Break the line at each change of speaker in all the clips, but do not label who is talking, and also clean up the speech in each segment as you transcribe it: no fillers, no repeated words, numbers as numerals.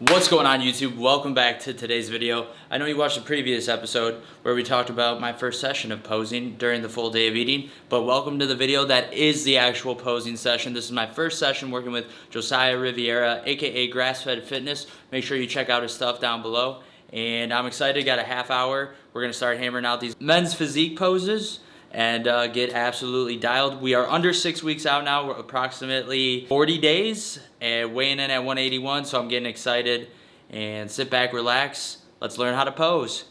What's going on, YouTube? Welcome back to today's video. I know you watched the previous episode where we talked about my first session of posing during the full day of eating, but welcome to the video that is the actual posing session. This is my first session working with Josiah Riveria, aka Grass-Fed Fitness. Make sure you check out his stuff down below. And I'm excited, got a half hour. We're gonna start hammering out these men's physique poses and get absolutely dialed. We are under 6 weeks out now. We're approximately 40 days and weighing in at 181, so I'm getting excited. And sit back, relax. Let's learn how to pose.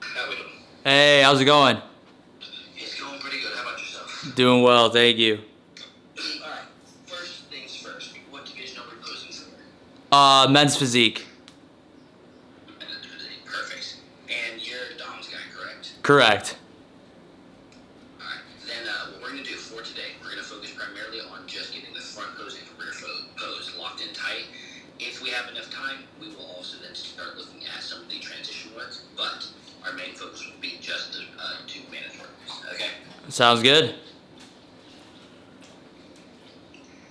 How we doing?
Hey, how's it going?
It's going pretty good. How about yourself?
Doing well, thank you.
Alright, first things first. What division are we posing for?
Men's physique.
Perfect. And you're Dom's guy, correct?
Correct.
Alright, then what we're going to do for today, we're going to focus primarily on just getting the front pose and rear pose locked in tight. If we have enough time, we will also then start looking at some of the transition work, but our main focus will be just the two mandatory moves, okay?
Sounds good.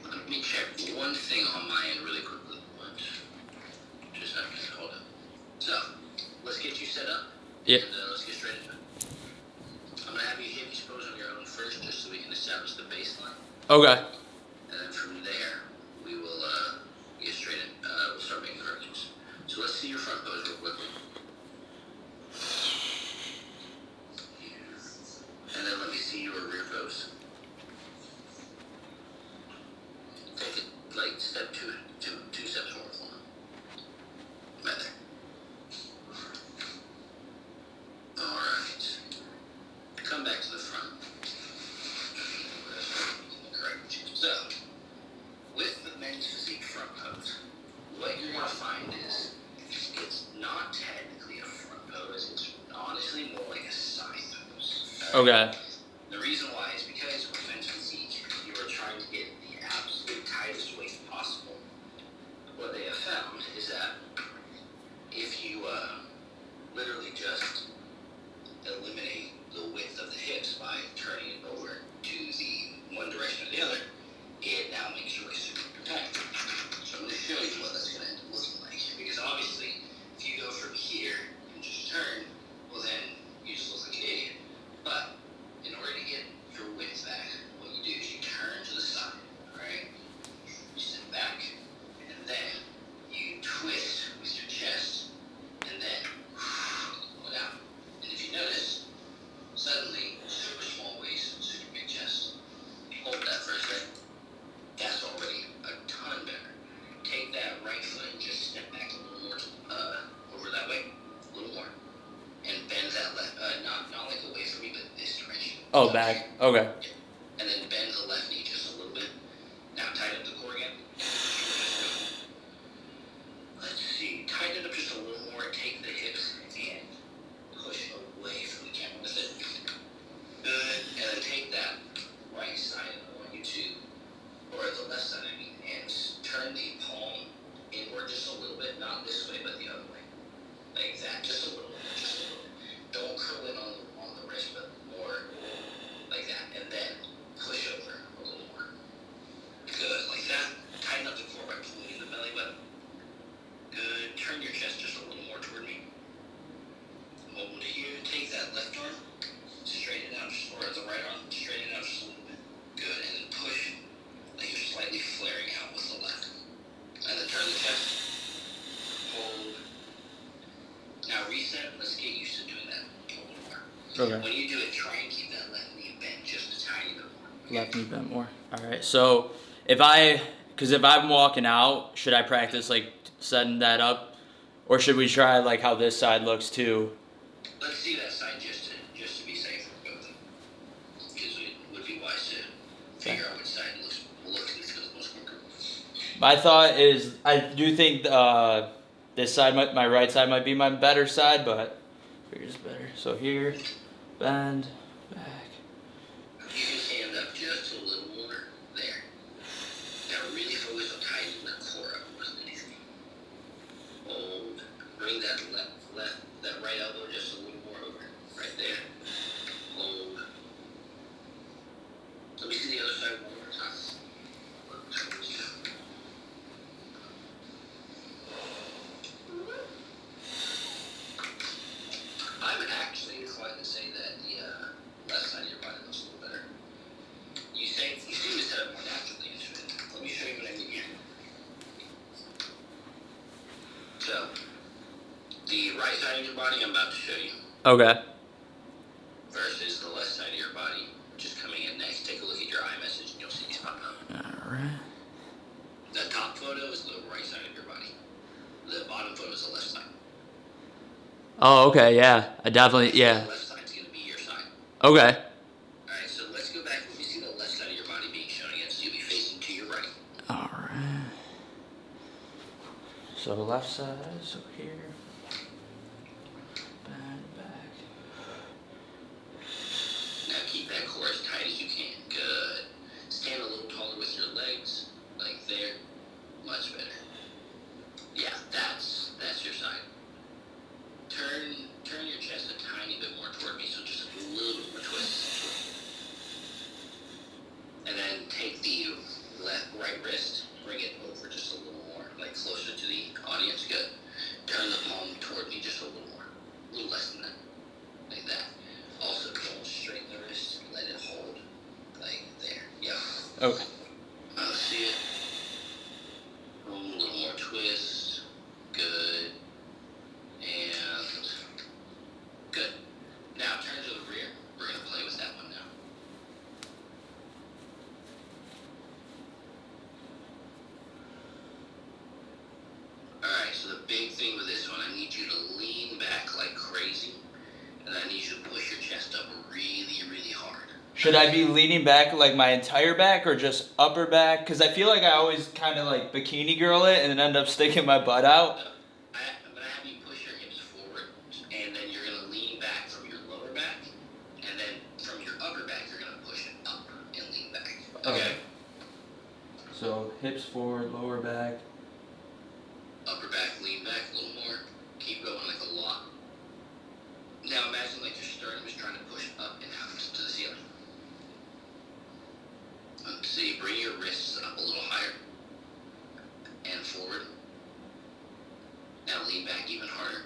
Let me check one thing on my end really quickly. Just a second, hold up. So, let's get you set up.
Yep.
And let's get straight into it. I'm going to have you hit these poses on your own first, just so we can establish the baseline.
Okay.
And then from there, we will get straight in. We'll start making corrections. So let's see your front pose real quickly. And then let me see your rear pose. Take it like step two steps forward for me. Right there. Alright. Come back to the front. Correct. So, with the men's physique front pose, what you're going to find is it's not technically a front pose, it's honestly more like a side pose.
Okay.
The reason why is because with men's physique, you are trying to get the absolute tightest waist possible. What they have found is that if you literally just eliminate the width of the hips by turning it over to the one direction or the other, it now makes your waist super tight. So I'm going to show you what that's going to end up looking like. Because obviously, if you go from here and just turn, well then you just look like an idiot. But in order to get your width back, what you do is you turn to the side, alright? You sit back, and then you twist with your chest, and then go down. And if you notice, suddenly, super small waist, super big chest. Hold that for a second. That's already a ton better. Take that right foot and just step back a little more, over that way, a little more. And bend that left, not like away from me, but this direction.
Oh, back. Okay.
And then bend the left knee just a little bit. Now tighten up the core again. Let's see, tighten it up just a little more. Take the hips and push away from the camera with it. Good. And then take that right side, I want you to, or the left side, I mean, and turn the palm inward just a little bit, not this way, but the other way. Like that, just a little bit, just a little bit. Don't curl in on the wrist, but more like that. And then push over a little more. Good, like that. Tighten up the core by pulling the belly button. Good. Turn your chest just a little more toward me. Hold here. Take that left arm. Straighten it out, or the right arm. Straighten it out just a little bit. Good. And then push like you're slightly flaring out with the left. And then turn the chest. Hold. Now reset. Let's get used to doing that a little more.
Okay.
When you do it, try and keep that left knee bent just a tiny bit more.
Left knee bent more. All right. So if I'm walking out, should I practice like setting that up, or should we try like how this side looks too?
Let's see that side just to be safe for both of them. Because it would be wise to figure out which side will look and feel the most comfortable.
My thought is I do think this side, my right side might be my better side, but here's better. So here, bend, back.
You can stand up just a little more there. Now really focus on tightening the core up more than anything. Hold. Bring that that right elbow just a little more over. Right there. Hold. Let me see the other side one more time.
Okay.
versus the left side of your body just coming in next. Take a look at your iMessage and you'll see these pop up.
All right.
The top photo is the right side of your body. The bottom photo is the left side.
Oh, okay, yeah. I definitely,
So
yeah.
the left side is going to be your side.
Okay.
Alright, so let's go back. When we see the left side of your body being shown again, so you'll be facing to your right.
All right. So left side, so here. Back.
Now keep that core as tight as you can. Good. Stand a little taller with your legs, like there. Much better. Yeah, that's your side. Turn your chest a tiny bit more toward me, so just a little bit more twist. And then take the right wrist, bring it over just a little more, like closer to the audience. Good. Turn the palm toward me just a little more. A little less than that. Like that. Also, don't straighten the wrist. Let it hold. Like there. Yeah.
Okay.
See it? A little more twist. Good. And good. Now turn to the rear. We're going to play with that one now. Alright, so the big thing with this one, I need you to lean back like crazy. And I need you to push your chest up really, really hard.
Should I be leaning back like my entire back or just upper back? Because I feel like I always kind of like bikini girl it and then end up sticking my butt out.
I'm going to have you push your hips forward, and then you're going to lean back from your lower back, and then from your upper back, you're going to push it up and lean back. Okay?
So hips forward, lower back.
Upper back, lean back a little more. Keep going like a lot. Now imagine like your sternum is trying to push up and out to the ceiling. See, bring your wrists up a little higher and forward. Now lean back even harder.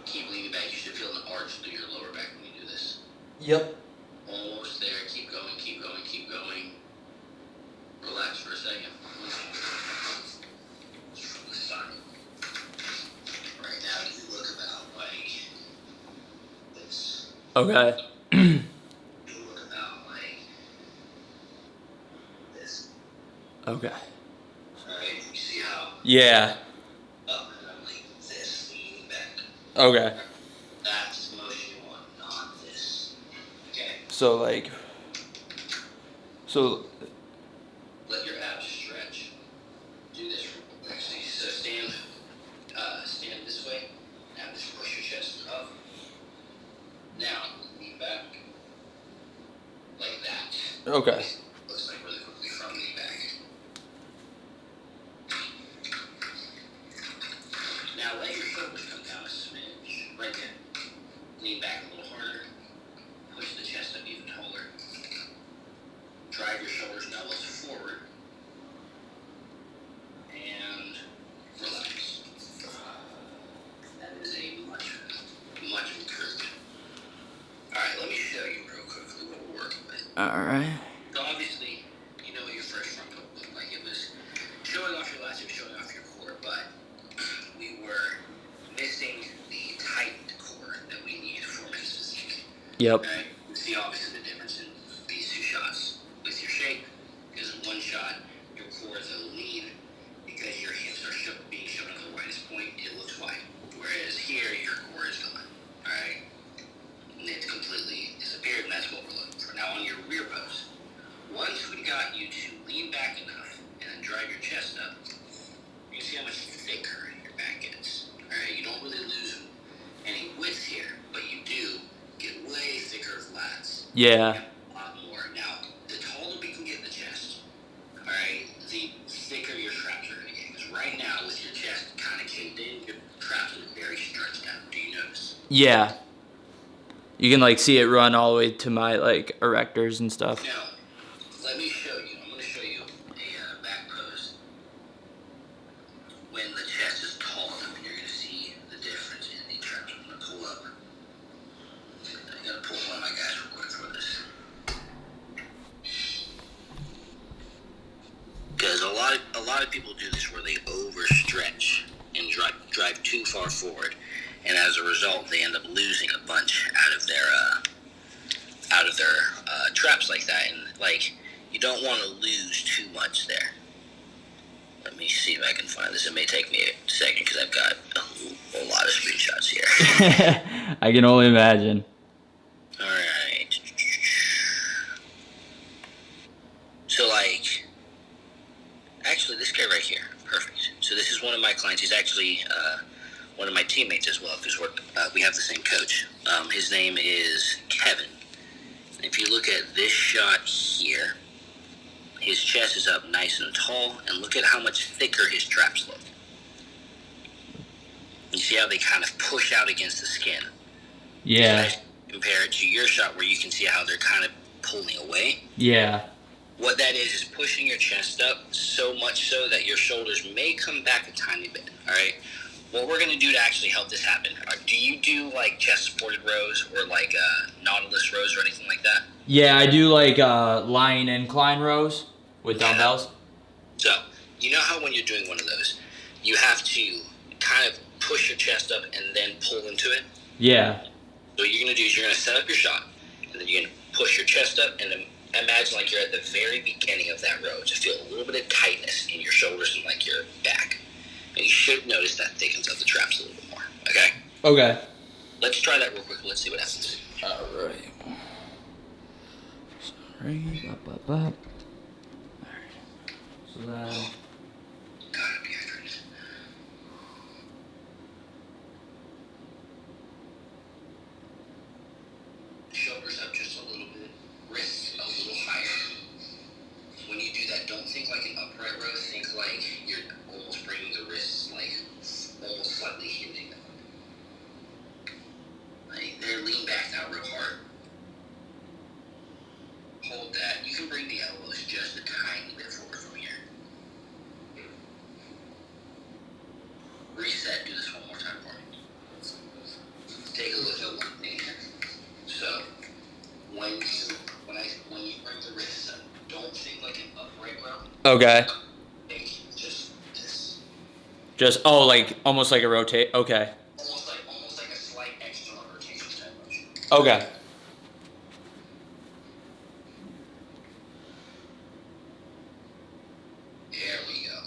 Keep leaning back. You should feel an arch through your lower back when you do this.
Yep.
Almost there. Keep going, keep going, keep going. Relax for a second. From the side. Right now, you look about like this.
Okay.
You look about like this.
Okay.
Alright, you see how
Yeah.
up and I'm like this, leaning back.
Okay.
That's the motion you want, not this. Okay?
So like. So.
Let your abs stretch. Do this real quick. So stand this way. Now just push your chest up. Now lean back. Like that.
Okay.
Looks like really quickly from lean back. Now let your shoulders come down a smidge. Right there. Lean back a little harder. Push the chest up even taller. Drive your shoulders and elbows forward. And relax. That is a much improved. Alright, let me show you real quickly what we're working with.
All right.
So obviously, you know what your first front foot looked like. It was showing off your lats, it was showing off your core, but we were missing the tightened core that we need for men's physique.
Yep.
Okay? You see obviously the difference in these two shots with your shape, because in one shot, your core is a lean because your hips are being shown at the widest point, it looks wide. Whereas here, your core is gone. Alright? And it's completely disappeared, and that's what we're looking for. Now on your rear post, once we got you to lean back enough and then drive your chest up, you can see how much thicker your back gets. Alright? You don't really lose any width here, but you do get way thicker lats.
Yeah.
A lot more. Now, the taller we can get the chest, alright, the thicker your traps are going to get. Because right now, with your chest kind of caved in, your traps are very stretched out. Do you notice?
Yeah. You can like see it run all the way to my like erectors and stuff.
Now, let me show you. I'm going to show you a back pose when the chest is tall enough, and you're going to see the difference in the traps. I'm going to pull up. I got to pull one of my guys real quick for this. Because a lot of people do this where they overstretch and drive too far forward, and as a result, they end up losing a bunch out of their traps like that. And like, you don't want to lose too much there. Let me see if I can find this. It may take me a second because I've got a lot of screenshots here.
I can only imagine.
All right. So like, actually, this guy right here, perfect. So this is one of my clients. He's actually one of my teammates as well, because we have the same coach. His name is Kevin. If you look at this shot here, his chest is up nice and tall, and look at how much thicker his traps look. You see how they kind of push out against the skin?
Yeah.
Compare it to your shot where you can see how they're kind of pulling away.
Yeah.
What that is pushing your chest up so much so that your shoulders may come back a tiny bit, all right? What we're going to do to actually help this happen, do you do like chest-supported rows or like Nautilus rows or anything like that?
Yeah, I do like lying incline rows with dumbbells.
So, you know how when you're doing one of those, you have to kind of push your chest up and then pull into it?
Yeah.
So what you're going to do is you're going to set up your shot, and then you're going to push your chest up, and then imagine like you're at the very beginning of that row to feel a little bit of tightness in your shoulders and like your back. And you should notice that thickens up the traps a little bit more, okay?
Okay.
Let's try that real quick. Let's see what happens.
All right. Sorry. Up. All right. So then...
Gotta be hydrated. Shoulders up just a little bit. Wrists a little higher. When you do that, don't think like an upright row. Think like you're almost bringing the wrists, like almost slightly hinting them. Like they're lean back now real hard. Hold that. You can bring the elbows just a tiny bit forward from here. Reset. Do this one more time for me. Take a look at one thing here. So when you bring the wrists up, don't think like an upright row.
Okay.
Think just this.
Just, like, almost like a rotate. Okay.
Almost like a slight external rotation type motion.
Okay.
There we go.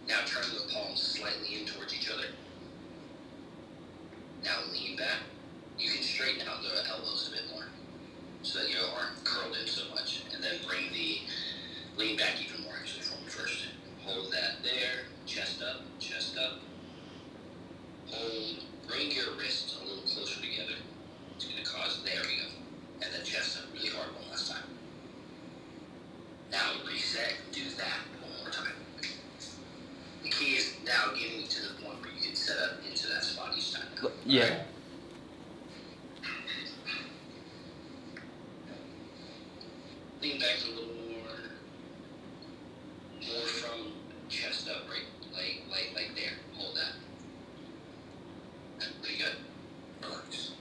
Now turn the palms slightly in towards each other. Now lean back. You can straighten out the elbows a bit more so that you aren't curled in so much. And then lean back even more actually for me first. Hold that there. Chest up. Hold. Bring your wrists a little closer together. It's going to cause, there we go. And then chest up really hard one last time. Now reset. Do that one more time. The key is now getting to the point where you can set up into that spot each time now.
Yeah.
Right? Lean back a little more from chest up, right? Like there. Hold that. That's pretty good. Relax.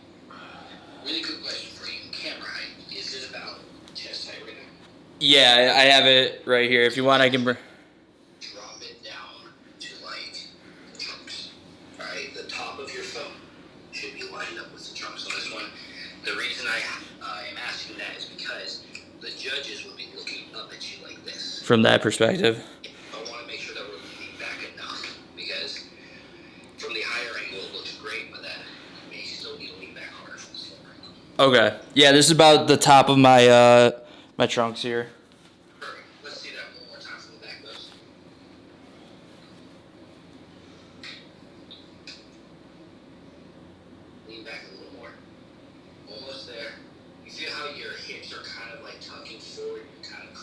Really good question for you. Camera height. Is it about chest height right now?
Yeah, I have it right here. If you want, I can...
Drop it down to like the trunks. Alright, the top of your phone should be lined up with the trunks on this one. The reason I am asking that is because the judges will be looking up at you like this.
From that perspective.
I want to make sure that we're leaning back enough because from the higher angle it looks great, but then you may still need to lean back harder from the slower angle.
Okay. Yeah, this is about the top of my my trunks here.
Perfect. Let's see that one more time from the back goes. Lean back a little more. Almost there. You feel how your hips are kind of like tucking forward. You're kind of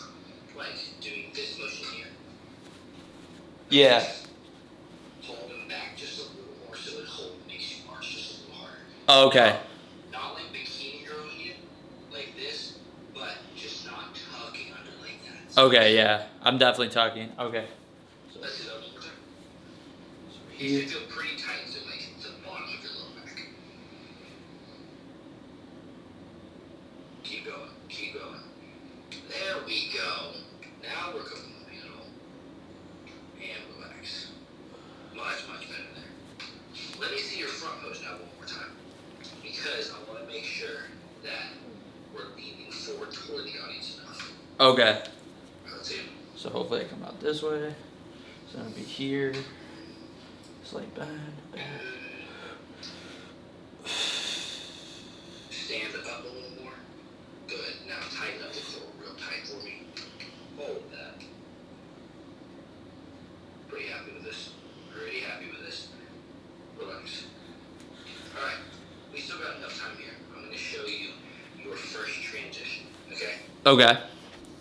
like doing this motion here.
Yeah.
Hold them back just a little more so it makes you arch just a little harder.
Oh, okay.
Not like bikini girl here, like this, but just not tucking under like that. So
Okay, yeah. I'm definitely talking. Okay.
let's do that one more time. You should feel pretty tight to like the bottom of your lower back. Keep going. There we go. Now we're cooking the panel. And relax. Much better there. Let me see your front pose now one for the audience enough.
Okay.
Let's see.
So hopefully I come out this way. So I'm gonna be here. Slight bend.
Stand up a little more. Good. Now tighten up the core real tight for me. Hold that. Pretty happy with this. Pretty happy with this. Relax. Alright. We still got enough time here. I'm going to show you your first transition. Okay?
Okay.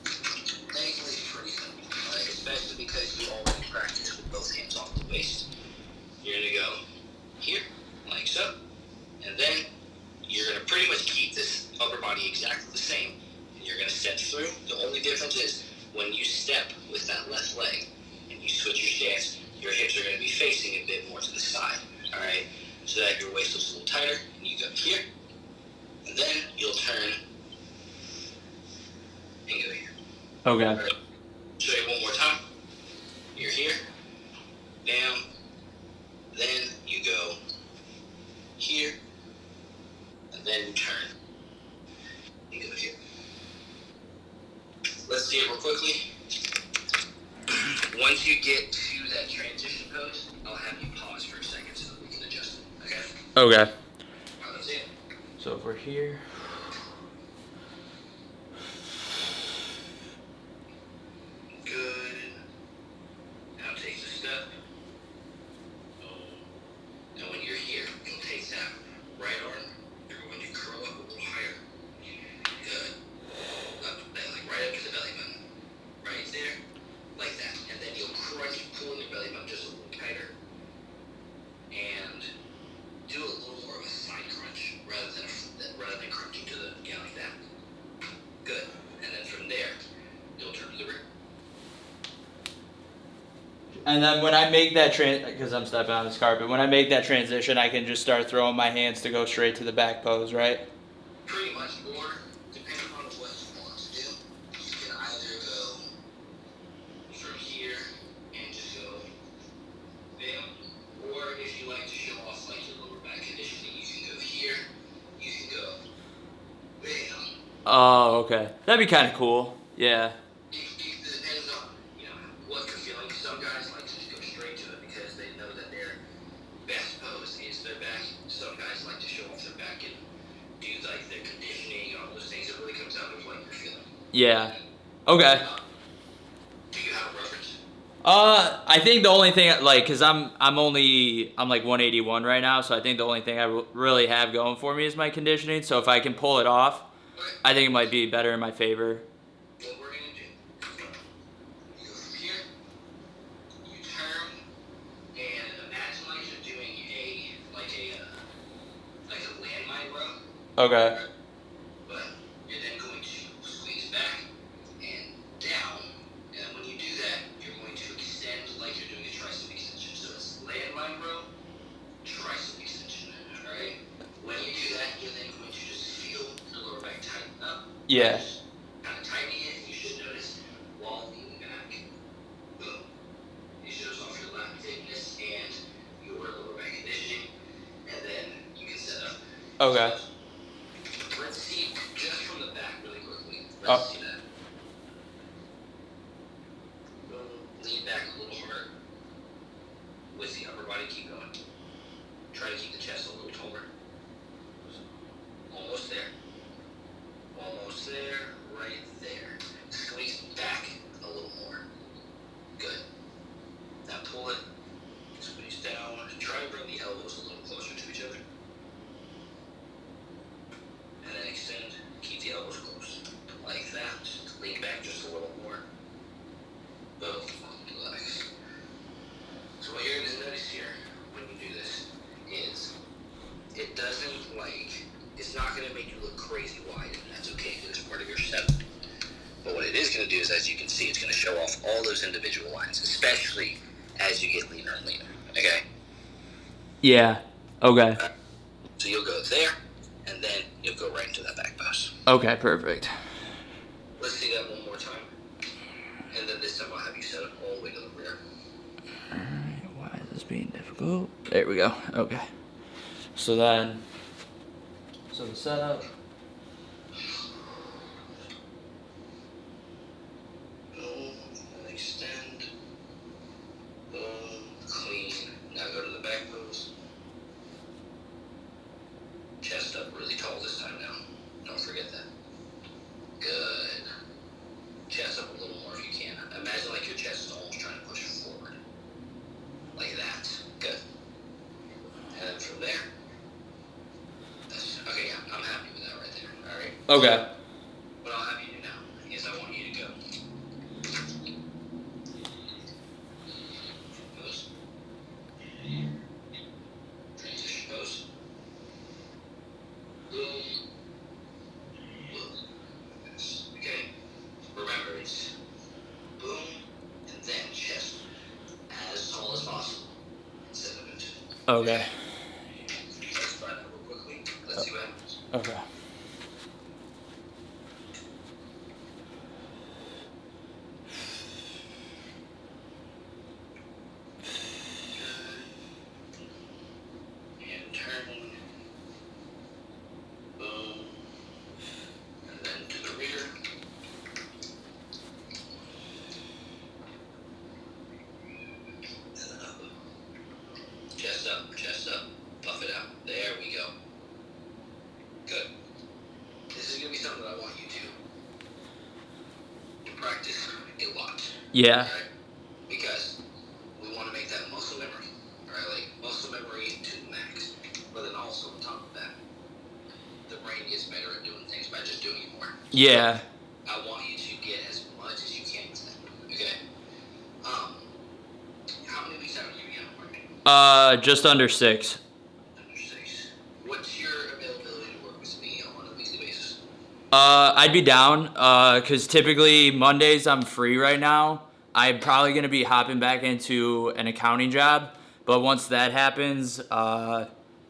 Thankfully, it's pretty simple. Alright? Especially because you already practice with both hands off the waist. You're going to go here, like so. And then you're going to pretty much keep this upper body exactly the same. And you're going to step through. The only difference is when you step with that left leg and you switch your stance, your hips are going to be facing a bit more to the side. Alright? So that your waist looks a little tighter. And you go here. And then you'll turn and go here.
Okay.
All right. Show you one more time. You're here. Down. Then you go here. And then you turn. You go here. Let's see it real quickly. Once you get to that transition pose, I'll have you pause for a second so that we can adjust it. Okay?
Okay.
All right, let's see it.
So if we're here.
Good. Now take the step. And when you're here, you'll take that right arm. You're going to curl up a little higher. Good. Up, like right up to the belly button. Right there. Like that. And then you'll crunch, pull your belly button just a little tighter. And do a little more of a side crunch rather than crunching to the, like that. Good. And then from there, you'll turn to the rear.
And then when I make that because I'm stepping on this carpet, when I make that transition, I can just start throwing my hands to go straight to the back pose, right?
Pretty much, or depending on what you want to do, you can either go from here and just go bam, or if you like to show off like your lower back conditioning, you can go here, you can go bam.
Oh, okay. That'd be kind of cool. Yeah.
It depends on what you're feeling. Some guys like to just go straight to it because they know that their best pose is their back. Some guys like to show off their back and do like their conditioning and all those things. It really comes down to what you're feeling.
Yeah. Okay.
Do you have a preference?
I think the only thing, like, cause I'm like 181 right now, so I think the only thing I really have going for me is my conditioning. So if I can pull it off,
Okay.
I think it might be better in my favor.
What we're gonna do? You go from here. You turn and imagine like you're doing a landmine row.
Okay.
But you're then going to squeeze back and down, and when you do that, you're going to extend like you're doing a tricep extension. So it's landmine row, tricep extension. All right. When you do that, you're then going to just feel the lower back tighten up.
Yeah.
Kind of tightening it, and you should notice while leaning back, boom, it shows off your lat thickness and your lower back conditioning, and then you can set up.
Okay.
Let's see, just from the back really quickly.
Oh.
Let's see that. Boom. Lean back a little harder. With the upper body, keep going. Try to keep the chest a little taller. Almost there. Almost there. Right there. Squeeze back a little more. Good. Now pull it. Squeeze down. Try to bring the elbows a little closer to each other. And then extend. Keep the elbows close. Like that. Lean back just a little more. Boom. Relax. So what you're going to notice here when you do this is it doesn't it's not going to make you look crazy wide, and that's okay because it's part of your setup. But what it is going to do is, as you can see, it's going to show off all those individual lines, especially as you get leaner and leaner. Okay?
Yeah. Okay.
So you'll go there, and then you'll go right into that back pose.
Okay, perfect.
Let's see that one more time. And then this time I'll have you set it all the way to the rear.
Alright, why is this being difficult? There we go. Okay. So the setup. Okay.
What I'll have you do now is I want you to go pose, transition pose, boom, boom. Okay? Remember, it's boom and then chest as tall as possible instead of it.
Okay.
Let's try that real quickly. Let's see what happens.
Okay.
And turning. Boom. And then to the rear. And up. Chest up, chest up. Puff it out. There we go. Good. This is going to be something that I want you to practice a lot.
Yeah.
Right? Because we want to make that muscle memory. Right? Like muscle memory to the max. But then also on top of that, the brain gets better at doing things by just doing it more.
Yeah.
I want you to get as much as you can with that. Okay? How many weeks out are you again?
Just under 6.
Under 6. What's your availability to work with me on a weekly basis?
I'd be down, because typically Mondays I'm free right now. I'm probably going to be hopping back into an accounting job, but once that happens,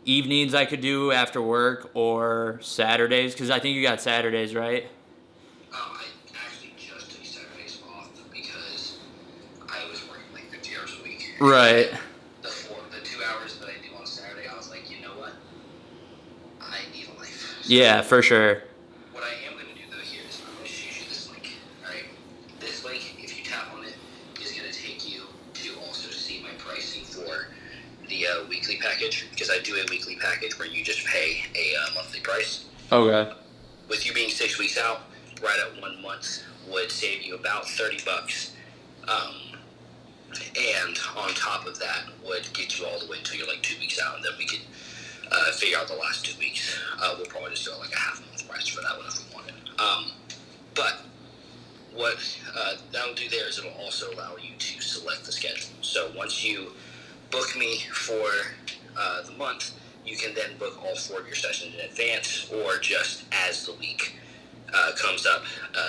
evenings I could do after work or Saturdays, because I think you got Saturdays, right?
I actually just took Saturdays off because I was working like 50 hours a week.
Right.
The 2 hours that I do on Saturday, I was like, you know what? I need a life. So
Yeah, for sure.
what I am going to do though here is I'm going to shoot you this link. Alright? This link, if you tap on it, is going to take you to also see my pricing for the weekly package. Because I do a weekly package where you just pay a monthly price.
Okay.
With you being 6 weeks out, right at 1 month would save you about $30. And on top of that would get you all the way until you're like 2 weeks out, and then we could figure out the last 2 weeks. We'll probably just do like a half month price for that one if we wanted. But what that'll do there is it'll also allow you to select the schedule. So once you book me for the month, you can then book all 4 of your sessions in advance or just as the week comes up,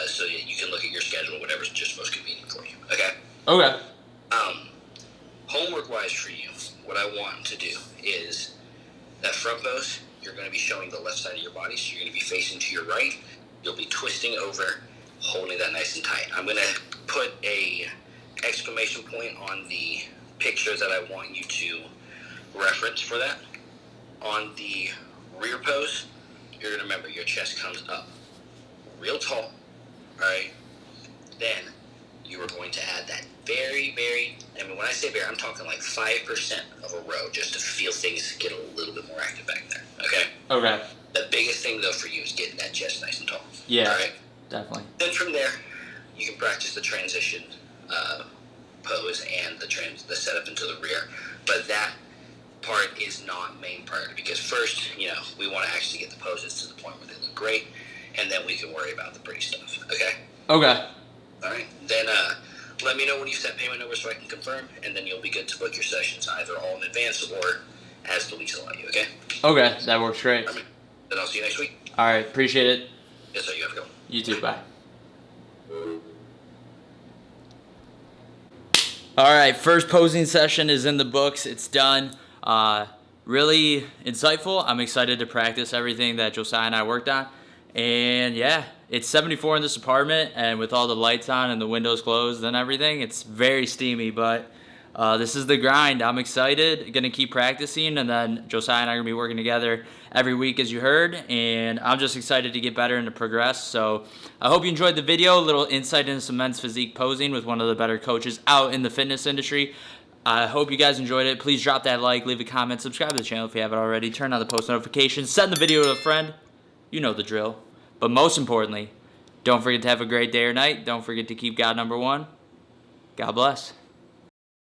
so that you can look at your schedule, whatever's just most convenient for you. Okay?
Okay.
Homework-wise for you, what I want to do is that front pose, you're going to be showing the left side of your body, so you're going to be facing to your right. You'll be twisting over, holding that nice and tight. I'm going to put a exclamation point on the picture that I want you to reference for that. On the rear pose, you're going to remember your chest comes up real tall, alright? Then you are going to add that very, I mean, when I say very, I'm talking like 5% of a row just to feel things get a little bit more active back there, okay?
Okay.
The biggest thing, though, for you is getting that chest nice and tall.
Yeah,
alright?
definitely.
Then from there, you can practice the transition pose and the setup into the rear. But that part is not main priority because first, we want to actually get the poses to the point where they look great, and then we can worry about the pretty stuff, okay?
Okay.
All right, then let me know when you set payment numbers so I can confirm, and then you'll be good to book your sessions either all in advance or as the weeks allow you, okay?
Okay, that works great.
All right, then I'll see you next week.
All right, appreciate it.
Yes, sir, you have a good one.
You too, bye. All right, first posing session is in the books. It's done. Really insightful. I'm excited to practice everything that Josiah and I worked on. And yeah, it's 74 in this apartment, and with all the lights on and the windows closed and everything, it's very steamy, but this is the grind. I'm excited, gonna keep practicing, and then Josiah and I are gonna be working together every week, as you heard, and I'm just excited to get better and to progress. So I hope you enjoyed the video, a little insight into some men's physique posing with one of the better coaches out in the fitness industry. I hope you guys enjoyed it. Please drop that like, leave a comment, subscribe to the channel if you haven't already, turn on the post notifications, send the video to a friend. You know the drill. But most importantly, don't forget to have a great day or night. Don't forget to keep God number one. God bless.